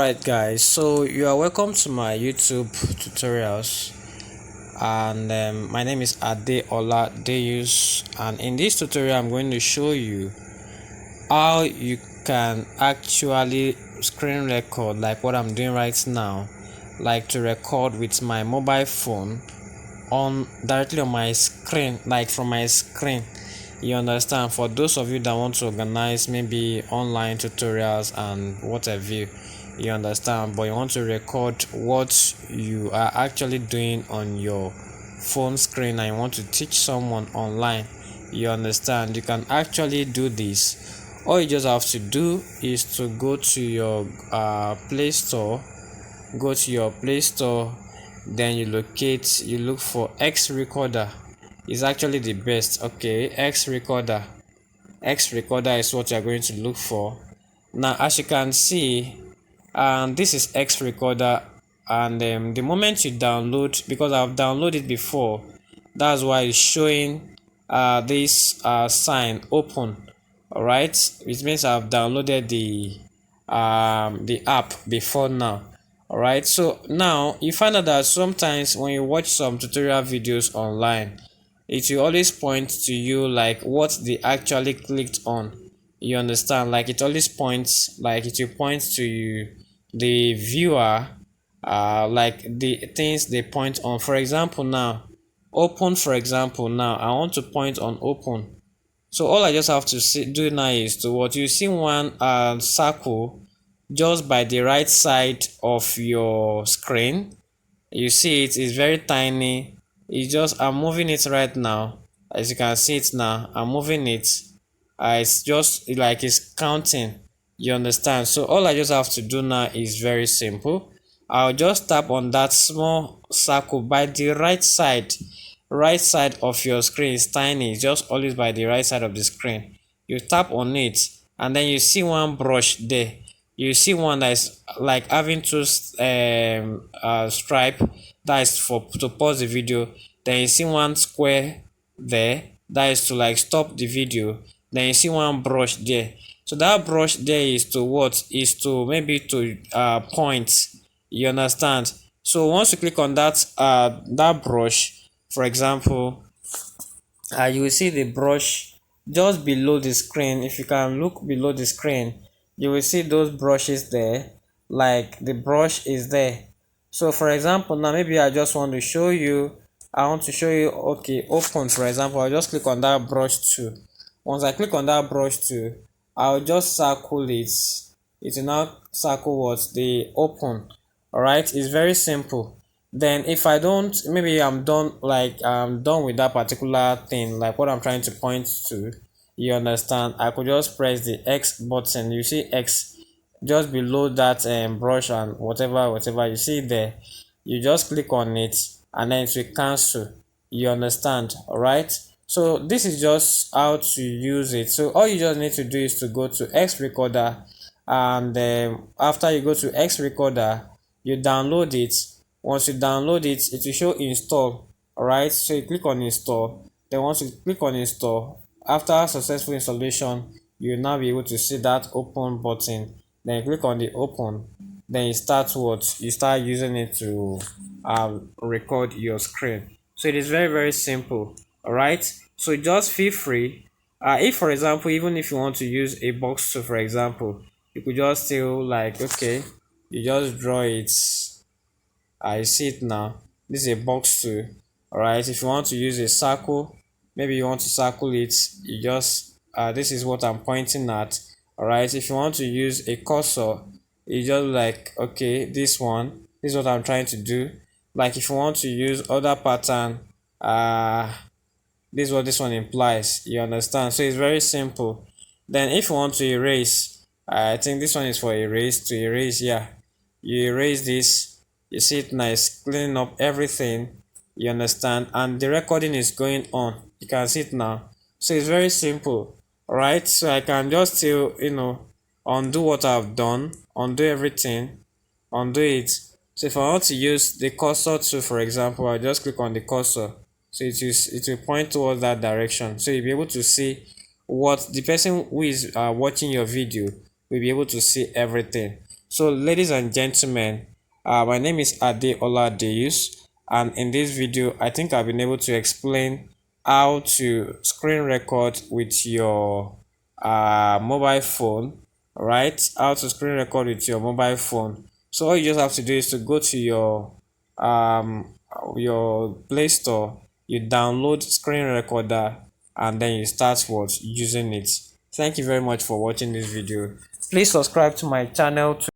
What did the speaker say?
Alright guys, so you are welcome to my YouTube tutorials, and my name is Adeola Deus, and in this tutorial I'm going to show you how you can actually screen record like what I'm doing right now, like to record with my mobile phone on directly on my screen, like from my screen. You understand? For those of you that want to organize maybe online tutorials and what have you understand, but you want to record what you are actually doing on your phone screen and you want to teach someone online, you understand, you can actually do this. All you just have to do is to go to your Play Store. Go to your Play Store, then you look for X Recorder. Is actually the best. Okay, X Recorder. X Recorder is what you're going to look for. Now, as you can see, this is X Recorder, and the moment you download, because I've downloaded before, that's why it's showing this sign open. All right, it means I've downloaded the app before now. All right, so now you find out that sometimes when you watch some tutorial videos online, it will always point to you like what they actually clicked on. You understand? Like it always points, like it will point to you, the viewer, like the things they point on. For example, now open. For example, now I want to point on open. So all I just have to do now is to what you see one circle just by the right side of your screen. You see it is very tiny. It's just, I'm moving it right now. As you can see it now, I'm moving it. It's just like it's counting. You understand? So all I just have to do now is very simple. I'll just tap on that small circle by the right side of your screen. Is tiny. It's just always by the right side of the screen. You tap on it, and then you see one brush there. You see one that is like having two stripe, that is for to pause the video. Then you see one square there, that is to like stop the video. Then you see one brush there. So that brush there is to what? Is to maybe to point. You understand? So once you click on that brush, for example, you will see the brush just below the screen. If you can look below the screen, you will see those brushes there, like the brush is there. So for example, now maybe I just want to show you, okay, open. For example, I'll just click on that brush too. Once I click on that brush too, I'll just circle it. It will now circle what? The open. All right, it's very simple. Then if I don't, maybe I'm done, like I'm done with that particular thing, like what I'm trying to point to, you understand, I could just press the X button. You see X just below that brush and whatever you see there, you just click on it and then it will cancel. You understand? All right, so this is just how to use it. So all you just need to do is to go to X Recorder, and after you go to X Recorder, you download it. Once you download it, it will show install. All right, so you click on install. Then once you click on install, after successful installation, you will now be able to see that open button. Then you click on the open. Then you start using it to record your screen. So it is very simple. All right, so just feel free. If for example, even if you want to use a box tool, for example, you could just still like, okay, you just draw it. I see it now. This is a box tool. All right, if you want to use a circle, maybe you want to circle it, you just this is what I'm pointing at. All right, if you want to use a cursor, you just like, okay, this is what I'm trying to do. Like if you want to use other pattern, this is what this one implies. You understand? So it's very simple. Then if you want to erase, I think this one is for erase. To erase, yeah, you erase this. You see it nice, cleaning up everything. You understand? And the recording is going on. You can see it now. So it's very simple. All right, so I can just still undo what I've done, undo everything, undo it. So if I want to use the cursor too, for example, I just click on the cursor. So it will point towards that direction. So you'll be able to see what the person who is watching your video will be able to see everything. So ladies and gentlemen, my name is Adeola Deus, and in this video I think I've been able to explain how to screen record with your mobile phone, right? How to screen record with your mobile phone. So all you just have to do is to go to um your Play Store, you download screen recorder, and then you start using it. Thank you very much for watching this video. Please subscribe to my channel